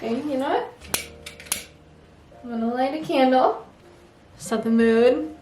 Okay, you know what? I'm gonna light a candle. Set the mood.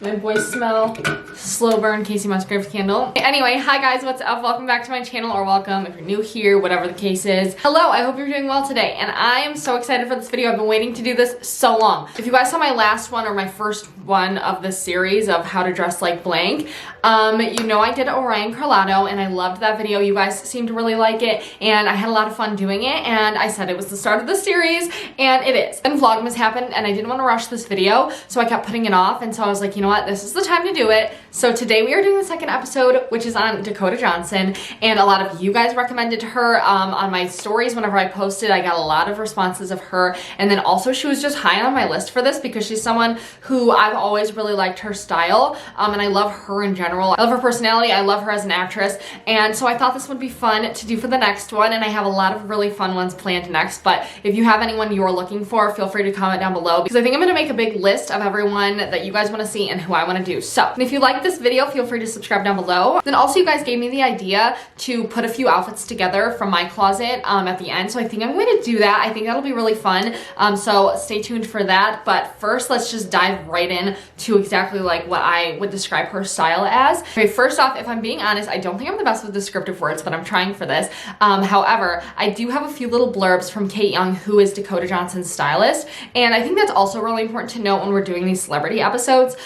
My voice smell. Slow burn Casey Musgrave's candle. Anyway, hi guys, what's up? Welcome back to my channel, or welcome if you're new here, whatever the case is. Hello, I hope you're doing well today, and I am so excited for this video. I've been waiting to do this so long. If you guys saw my last one, or my first one of this series of how to dress like blank, you know I did Orion Carlotto, and I loved that video. You guys seemed to really like it, and I had a lot of fun doing it, and I said it was the start of the series, and it is. And Vlogmas happened, and I didn't want to rush this video, so I kept putting it off, and so I was like, you know what, this is the time to do it. So today we are doing the second episode, which is on Dakota Johnson, and a lot of you guys recommended her on my stories. Whenever I posted, I got a lot of responses of her, and then also she was just high on my list for this because she's someone who I've always really liked her style, and I love her in general. I love her personality, I love her as an actress, and so I thought this would be fun to do for the next one, and I have a lot of really fun ones planned next. But if you have anyone you're looking for, feel free to comment down below, because I think I'm going to make a big list of everyone that you guys want to see and who I want to do. So, and if you like this video, feel free to subscribe down below. Then also, you guys gave me the idea to put a few outfits together from my closet at the end, so I think I'm going to do that. I think that'll be really fun, so stay tuned for that. But first, let's just dive right in to exactly like what I would describe her style as. Okay, first off, if I'm being honest, I don't think I'm the best with descriptive words, but I'm trying for this. However, I do have a few little blurbs from Kate Young, who is Dakota Johnson's stylist, and I think that's also really important to note when we're doing these celebrity episodes,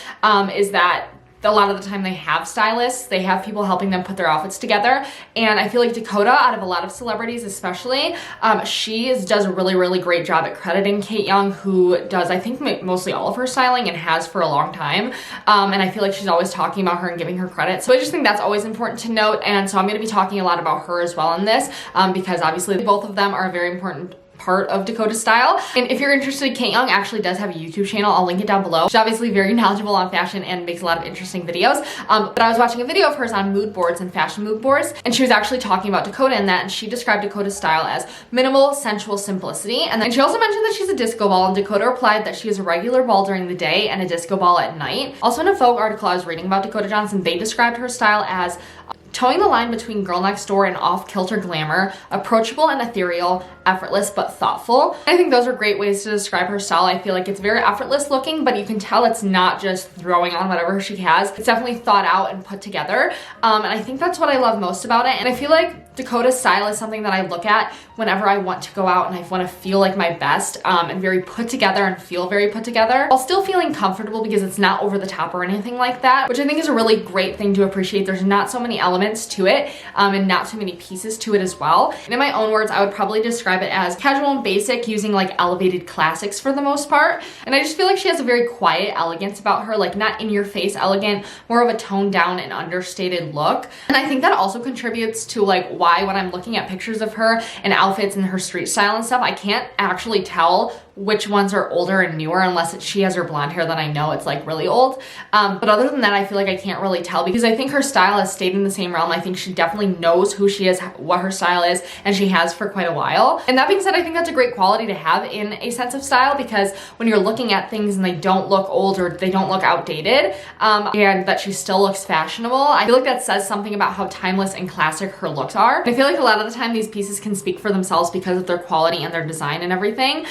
is that a lot of the time they have stylists, they have people helping them put their outfits together, and I feel like Dakota, out of a lot of celebrities especially, she does a really great job at crediting Kate Young, who does, I think, mostly all of her styling and has for a long time, and I feel like she's always talking about her and giving her credit, so I just think that's always important to note. And so I'm going to be talking a lot about her as well in this, because obviously both of them are a very important part of Dakota's style. And if you're interested, Kate Young actually does have a YouTube channel. I'll link it down below. She's obviously very knowledgeable on fashion and makes a lot of interesting videos. But I was watching a video of hers on mood boards and fashion mood boards, and she was actually talking about Dakota in that, and she described Dakota's style as minimal, sensual simplicity. And then she also mentioned that she's a disco ball, and Dakota replied that she is a regular ball during the day and a disco ball at night. Also, in a Vogue article I was reading about Dakota Johnson, they described her style as towing the line between girl next door and off-kilter glamour, approachable and ethereal, effortless but thoughtful. I think those are great ways to describe her style. I feel like it's very effortless looking, but you can tell it's not just throwing on whatever she has. It's definitely thought out and put together, and I think that's what I love most about it. And I feel like Dakota's style is something that I look at whenever I want to go out and I want to feel like my best, and very put together and feel very put together, while still feeling comfortable because it's not over the top or anything like that, which I think is a really great thing to appreciate. There's not so many elements to it, and not too many pieces to it as well. And in my own words, I would probably describe it as casual and basic, using like elevated classics for the most part. And I just feel like she has a very quiet elegance about her, like not in your face elegant, more of a toned down and understated look. And I think that also contributes to like why when I'm looking at pictures of her and outfits and her street style and stuff, I can't actually tell which ones are older and newer unless she has her blonde hair, then I know it's like really old. But other than that, I feel like I can't really tell, because I think her style has stayed in the same realm. I think she definitely knows who she is, what her style is, and she has for quite a while. And that being said, I think that's a great quality to have in a sense of style, because when you're looking at things and they don't look old or they don't look outdated, and that she still looks fashionable, I feel like that says something about how timeless and classic her looks are. And I feel like a lot of the time these pieces can speak for themselves because of their quality and their design and everything.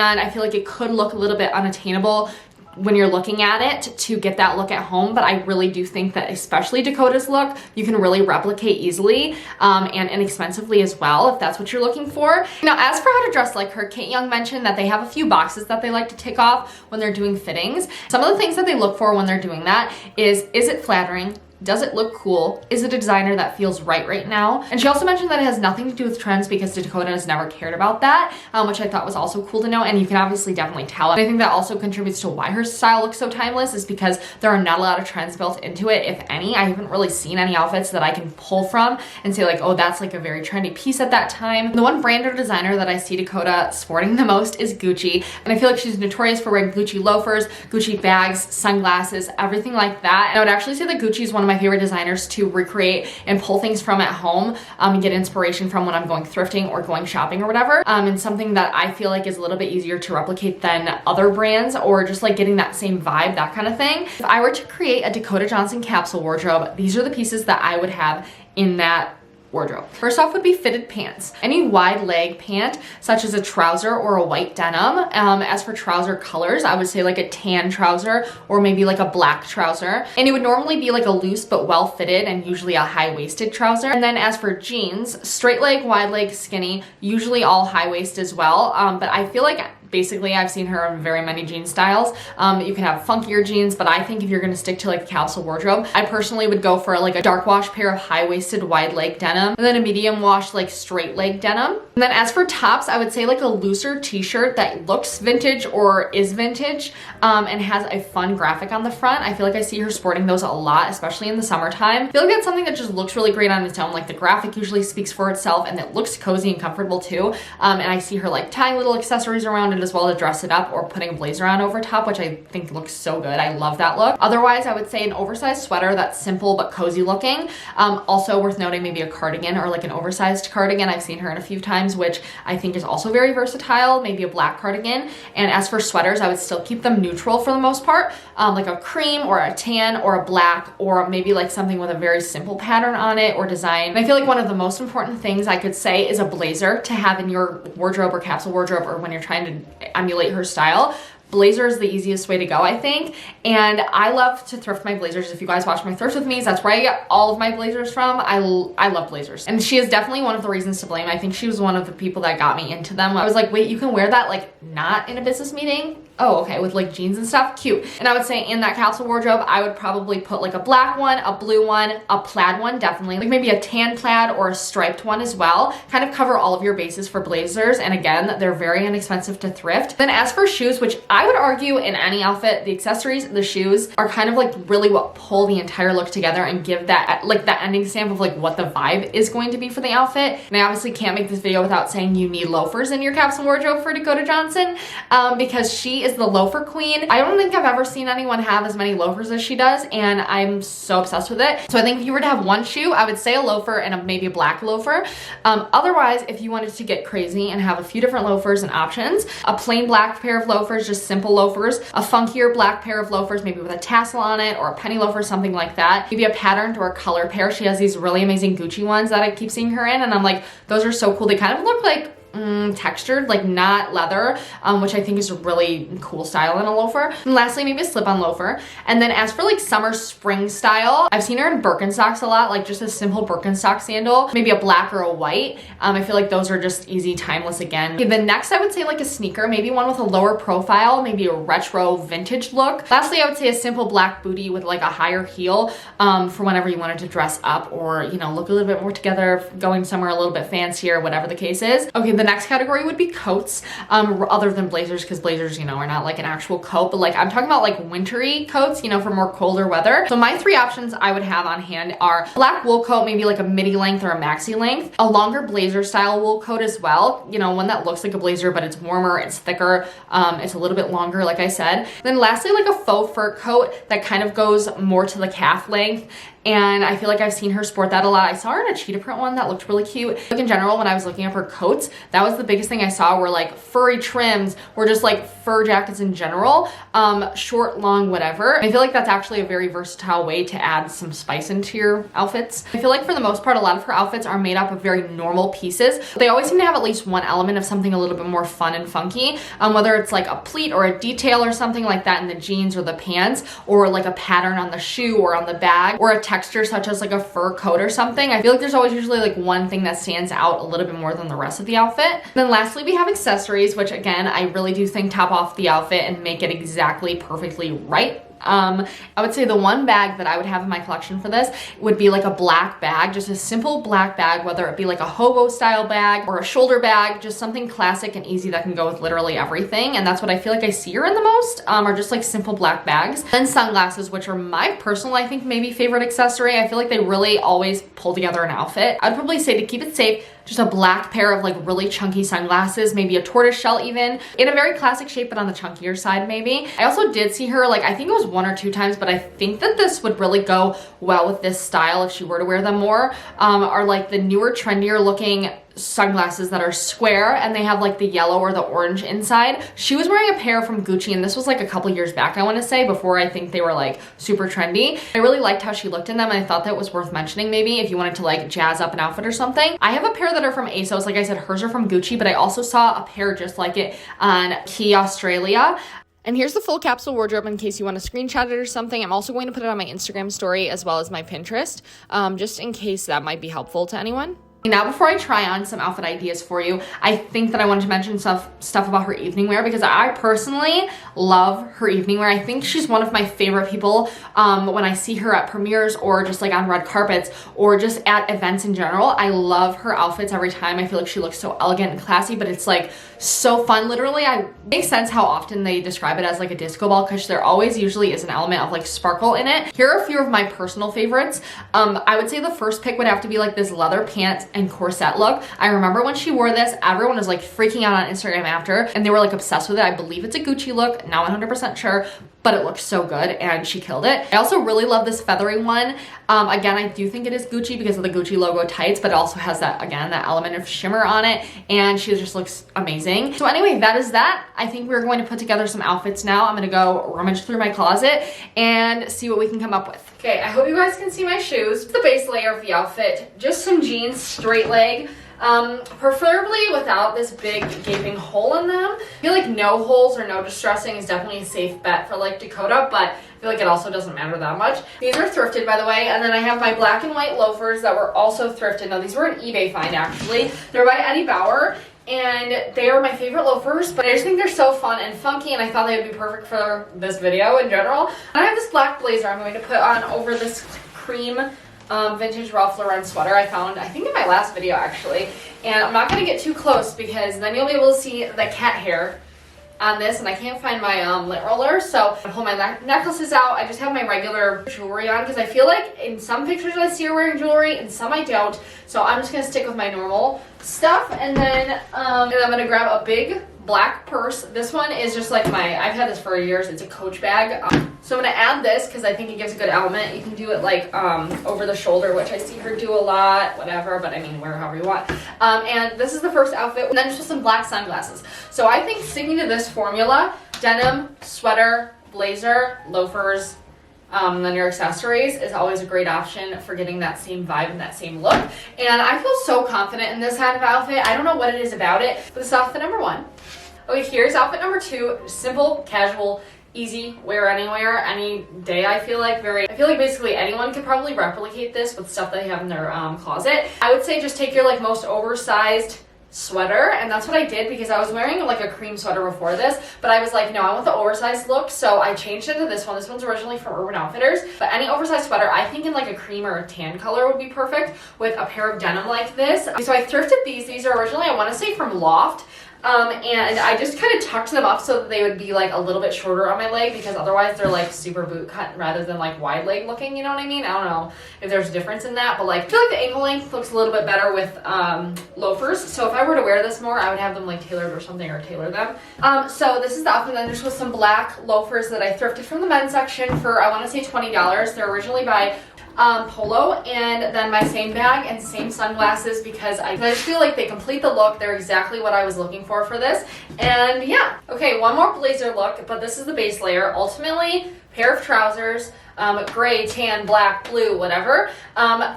And I feel like it could look a little bit unattainable when you're looking at it to get that look at home, but I really do think that especially Dakota's look, you can really replicate easily, and inexpensively as well, if that's what you're looking for. Now, as for how to dress like her, Kate Young mentioned that they have a few boxes that they like to tick off when they're doing fittings. Some of the things that they look for when they're doing that is it flattering? Does it look cool? Is it a designer that feels right now? And she also mentioned that it has nothing to do with trends, because Dakota has never cared about that, which I thought was also cool to know, and you can obviously definitely tell. And I think that also contributes to why her style looks so timeless, is because there are not a lot of trends built into it, if any. I haven't really seen any outfits that I can pull from and say like, oh, that's like a very trendy piece at that time. The one brand or designer that I see Dakota sporting the most is Gucci, and I feel like she's notorious for wearing Gucci loafers, Gucci bags, sunglasses, everything like that. And I would actually say that Gucci is one of my favorite designers to recreate and pull things from at home, and get inspiration from when I'm going thrifting or going shopping or whatever, and something that I feel like is a little bit easier to replicate than other brands, or just like getting that same vibe, that kind of thing. If I were to create a Dakota Johnson capsule wardrobe, these are the pieces that I would have in that wardrobe. First off would be fitted pants. Any wide leg pant, such as a trouser or a white denim. As for trouser colors, I would say like a tan trouser or maybe like a black trouser. And it would normally be like a loose but well fitted and usually a high-waisted trouser. And then as for jeans, straight leg, wide leg, skinny, usually all high waist as well. But I feel like basically I've seen her in very many jean styles. You can have funkier jeans, but I think if you're gonna stick to like a capsule wardrobe, I personally would go for like a dark wash pair of high-waisted wide leg denim and then a medium wash like straight leg denim. And then as for tops, I would say like a looser t-shirt that looks vintage or is vintage and has a fun graphic on the front. I feel like I see her sporting those a lot, especially in the summertime. I feel like that's something that just looks really great on its own. Like the graphic usually speaks for itself and it looks cozy and comfortable too. And I see her like tying little accessories around it as well to dress it up or putting a blazer on over top, which I think looks so good. I love that look. Otherwise, I would say an oversized sweater that's simple but cozy looking. Also worth noting, maybe a cardigan or like an oversized cardigan. I've seen her in a few times, which I think is also very versatile, maybe a black cardigan. And as for sweaters, I would still keep them neutral for the most part, like a cream or a tan or a black or maybe like something with a very simple pattern on it or design. And I feel like one of the most important things I could say is a blazer to have in your wardrobe or capsule wardrobe or when you're trying to emulate her style. Blazer is the easiest way to go, I think. And I love to thrift my blazers. If you guys watch my thrift with me, that's where I get all of my blazers from. I love blazers. And she is definitely one of the reasons to blame. I think she was one of the people that got me into them. I was like, wait, you can wear that like not in a business meeting? Oh, okay, with like jeans and stuff, cute. And I would say in that capsule wardrobe, I would probably put like a black one, a blue one, a plaid one, definitely. Like maybe a tan plaid or a striped one as well. Kind of cover all of your bases for blazers. And again, they're very inexpensive to thrift. Then as for shoes, which I would argue in any outfit, the accessories, the shoes are kind of like really what pull the entire look together and give that like that ending stamp of like what the vibe is going to be for the outfit. And I obviously can't make this video without saying you need loafers in your capsule wardrobe for Dakota Johnson because she is the loafer queen. I don't think I've ever seen anyone have as many loafers as she does, and I'm so obsessed with it. So I think if you were to have one shoe, I would say a loafer and maybe a black loafer. Otherwise, if you wanted to get crazy and have a few different loafers and options, a plain black pair of loafers, just simple loafers, a funkier black pair of loafers, maybe with a tassel on it, or a penny loafer, something like that. Maybe a patterned or a color pair. She has these really amazing Gucci ones that I keep seeing her in, and I'm like, those are so cool. They kind of look like textured, like not leather, which I think is a really cool style in a loafer. And lastly, maybe a slip-on loafer. And then as for like summer spring style, I've seen her in Birkenstocks a lot, like just a simple Birkenstock sandal, maybe a black or a white. I feel like those are just easy, timeless again. Okay, then next I would say like a sneaker, maybe one with a lower profile, maybe a retro vintage look. Lastly, I would say a simple black bootie with like a higher heel for whenever you wanted to dress up or, you know, look a little bit more together, going somewhere a little bit fancier, whatever the case is. Okay, the next category would be coats, other than blazers, because blazers, you know, are not like an actual coat, but like I'm talking about like wintry coats, you know, for more colder weather. So my three options I would have on hand are black wool coat, maybe like a midi length or a maxi length, a longer blazer style wool coat as well, you know, one that looks like a blazer, but it's warmer, it's thicker, it's a little bit longer, like I said. Then lastly, like a faux fur coat that kind of goes more to the calf length. And I feel like I've seen her sport that a lot. I saw her in a cheetah print one that looked really cute. Like in general, when I was looking up her coats, that was the biggest thing I saw were like furry trims or just like fur jackets in general, short, long, whatever. I feel like that's actually a very versatile way to add some spice into your outfits. I feel like for the most part, a lot of her outfits are made up of very normal pieces. They always seem to have at least one element of something a little bit more fun and funky, whether it's like a pleat or a detail or something like that in the jeans or the pants, or like a pattern on the shoe or on the bag, or a texture such as like a fur coat or something. I feel like there's always usually like one thing that stands out a little bit more than the rest of the outfit. And then lastly, we have accessories, which again, I really do think top off the outfit and make it exactly perfectly right. I would say the one bag that I would have in my collection for this would be like a black bag, just a simple black bag, whether it be like a hobo style bag or a shoulder bag, just something classic and easy that can go with literally everything. And that's what I feel like I see her in the most, are just like simple black bags. Then sunglasses, which are my personal, I think maybe favorite accessory. I feel like they really always pull together an outfit. I'd probably say to keep it safe, just a black pair of like really chunky sunglasses, maybe a tortoise shell even, in a very classic shape, but on the chunkier side maybe. I also did see her, like I think it was 1 or 2 times, but I think that this would really go well with this style if she were to wear them more, are like the newer, trendier looking sunglasses that are square and they have like the yellow or the orange inside. She was wearing a pair from Gucci, and this was like a couple years back, I want to say, before I think they were like super trendy. I really liked how she looked in them, and I thought that was worth mentioning maybe if you wanted to like jazz up an outfit or something. I have a pair that are from ASOS. Like I said, hers are from Gucci, but I also saw a pair just like it on Key Australia. And here's the full capsule wardrobe in case you want to screenshot it or something. I'm also going to put it on my Instagram story as well as my Pinterest, just in case that might be helpful to anyone. Now, before I try on some outfit ideas for you, I think that I wanted to mention stuff about her evening wear, because I personally love her evening wear. I think she's one of my favorite people when I see her at premieres or just like on red carpets or just at events in general. I love her outfits every time. I feel like she looks so elegant and classy, but it's like so fun. Literally, it makes sense how often they describe it as like a disco ball, because there always usually is an element of like sparkle in it. Here are a few of my personal favorites. I would say the first pick would have to be like this leather pant and corset look. I remember when she wore this, everyone was like freaking out on Instagram after, and they were like obsessed with it. I believe it's a Gucci look, not 100% sure, but it looks so good and she killed it. I also really love this feathery one. Again, I do think it is Gucci because of the Gucci logo tights, but it also has that, again, that element of shimmer on it, and she just looks amazing. So anyway, that is that. I think we're going to put together some outfits now. I'm gonna go rummage through my closet and see what we can come up with. Okay, I hope you guys can see my shoes. The base layer of the outfit, just some jeans, straight leg. Preferably without this big gaping hole in them. I feel like no holes or no distressing is definitely a safe bet for like Dakota, but I feel like it also doesn't matter that much. These are thrifted, by the way, and then I have my black and white loafers that were also thrifted. Now, these were an eBay find, actually. They're by Eddie Bauer, and they are my favorite loafers, but I just think they're so fun and funky, and I thought they would be perfect for this video in general. And I have this black blazer I'm going to put on over this cream vintage Ralph Lauren sweater I found, I think in my last video actually, and I'm not going to get too close because then you'll be able to see the cat hair on this, and I can't find my lint roller, so I pull my necklaces out. I just have my regular jewelry on because I feel like in some pictures I see her wearing jewelry and some I don't, so I'm just going to stick with my normal stuff. And then I'm going to grab a big black purse. This one is just like I've had this for years. It's a Coach bag. So I'm going to add this because I think it gives a good element. You can do it like over the shoulder, which I see her do a lot, whatever, but I mean, wear however you want. And this is the first outfit. And then just some black sunglasses. So I think sticking to this formula, denim, sweater, blazer, loafers, then your accessories is always a great option for getting that same vibe and that same look. And I feel so confident in this kind of outfit. I don't know what it is about it, but this is outfit number one. Okay, here's outfit number two. Simple, casual, easy, wear anywhere, any day. I feel like basically anyone could probably replicate this with stuff they have in their closet. I would say just take your like most oversized sweater, and that's what I did because I was wearing like a cream sweater before this, but I was like, no, I want the oversized look, so I changed it to this one. This one's originally from Urban Outfitters, but any oversized sweater I think in like a cream or a tan color would be perfect with a pair of denim like this. So I thrifted these. These are originally, I want to say, from Loft. And I just kind of tucked them up so that they would be like a little bit shorter on my leg, because otherwise they're like super boot cut rather than like wide leg looking, you know what I mean? I don't know if there's a difference in that, but like I feel like the ankle length looks a little bit better with loafers. So if I were to wear this more, I would have them like tailored or something, or tailor them. So this is the outfit. Then just with some black loafers that I thrifted from the men's section for, I want to say, $20. They're originally by Polo, and then my same bag and same sunglasses because I just feel like they complete the look. They're exactly what I was looking for this. And yeah, okay, one more blazer look, but this is the base layer. Ultimately, pair of trousers, gray, tan, black, blue, whatever.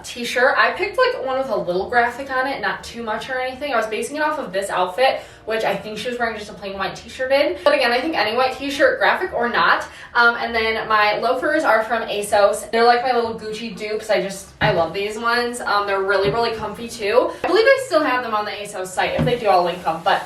T-shirt. I picked like one with a little graphic on it, not too much or anything. I was basing it off of this outfit, which I think she was wearing just a plain white t-shirt in. But again, I think any white t-shirt, graphic or not. And then my loafers are from ASOS. They're like my little Gucci dupes. I love these ones. They're really, really comfy too. I believe I still have them on the ASOS site. If they do, I'll link them. But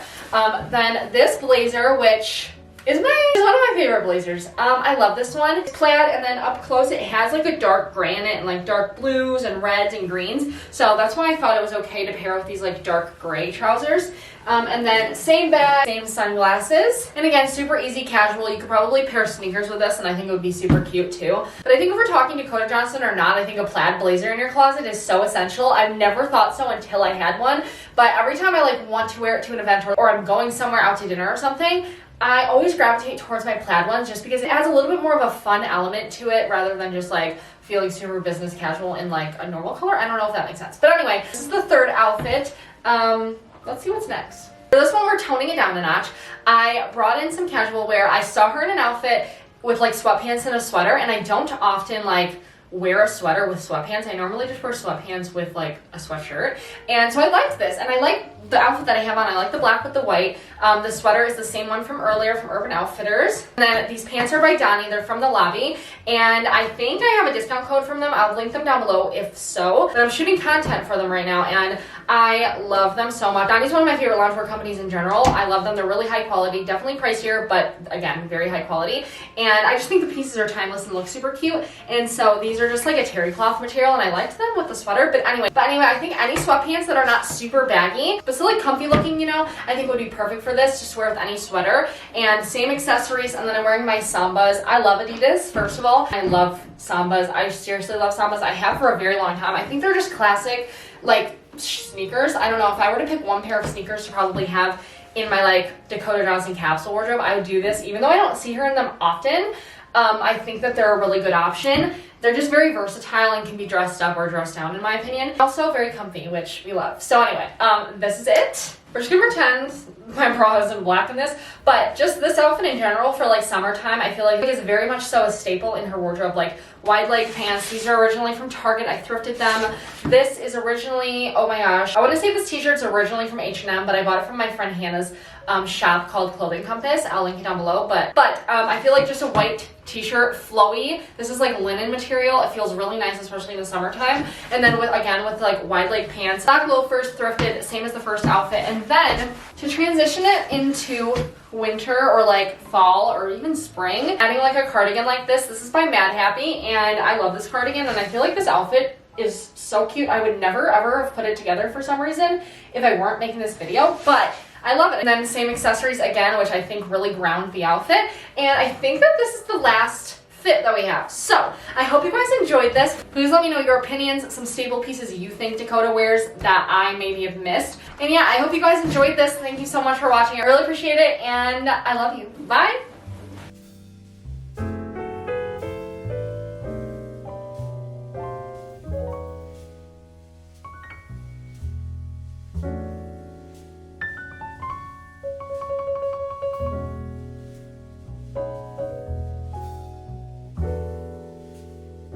then this blazer, which is one of my favorite blazers. I love this one. It's plaid, and then up close it has like a dark gray in it and like dark blues and reds and greens. So that's why I thought it was okay to pair with these like dark gray trousers. And then same bag, same sunglasses. And again, super easy, casual. You could probably pair sneakers with this, and I think it would be super cute too. But I think if we're talking Dakota Johnson or not, I think a plaid blazer in your closet is so essential. I've never thought so until I had one. But every time I like want to wear it to an event, or I'm going somewhere out to dinner or something, I always gravitate towards my plaid ones just because it adds a little bit more of a fun element to it rather than just like feeling super business casual in like a normal color. I don't know if that makes sense. But anyway, this is the third outfit. Let's see what's next. For this one, we're toning it down a notch. I brought in some casual wear. I saw her in an outfit with like sweatpants and a sweater, and I don't often like wear a sweater with sweatpants. I normally just wear sweatpants with like a sweatshirt. And so I liked this, and I like the outfit that I have on. I like the black with the white. The sweater is the same one from earlier from Urban Outfitters. And then these pants are by Donnie. They're from the lobby. And I think I have a discount code from them. I'll link them down below if so. But I'm shooting content for them right now, and I love them so much. Donnie's one of my favorite loungewear companies in general. I love them. They're really high quality, definitely pricier, but again, very high quality. And I just think the pieces are timeless and look super cute. And so these are just like a terry cloth material, and I liked them with the sweater. But anyway, I think any sweatpants that are not super baggy, but still like comfy looking, you know, I think would be perfect for this. Just wear with any sweater. And same accessories. And then I'm wearing my Sambas. I love Adidas, first of all. I love Sambas. I seriously love Sambas. I have for a very long time. I think they're just classic, like, sneakers. I don't know, if I were to pick one pair of sneakers to probably have in my like Dakota Johnson capsule wardrobe, I would do this. Even though I don't see her in them often, I think that they're a really good option. They're just very versatile and can be dressed up or dressed down, in my opinion. Also very comfy, which we love. So anyway, this is it. We're just gonna pretend my bra isn't black in this, but just this outfit in general for like summertime, I feel like it is very much so a staple in her wardrobe. Like wide leg pants, these are originally from Target. I thrifted them. This is originally, oh my gosh, I want to say this t-shirt's originally from H&M, but I bought it from my friend Hannah's shop called Clothing Compass. I'll link it down below. But I feel like just a white t-shirt, flowy. This is like linen material. It feels really nice, especially in the summertime. And then with like wide leg pants, black loafers, thrifted, same as the first outfit. And then to transition it into winter or like fall or even spring, adding like a cardigan like this. This is by Mad Happy, and I love this cardigan, and I feel like this outfit is so cute. I would never ever have put it together for some reason if I weren't making this video, but I love it. And then same accessories again, which I think really ground the outfit. And I think that this is the last fit that we have. So I hope you guys enjoyed this. Please let me know your opinions, some staple pieces you think Dakota wears that I maybe have missed. And yeah, I hope you guys enjoyed this. Thank you so much for watching. I really appreciate it, and I love you. Bye.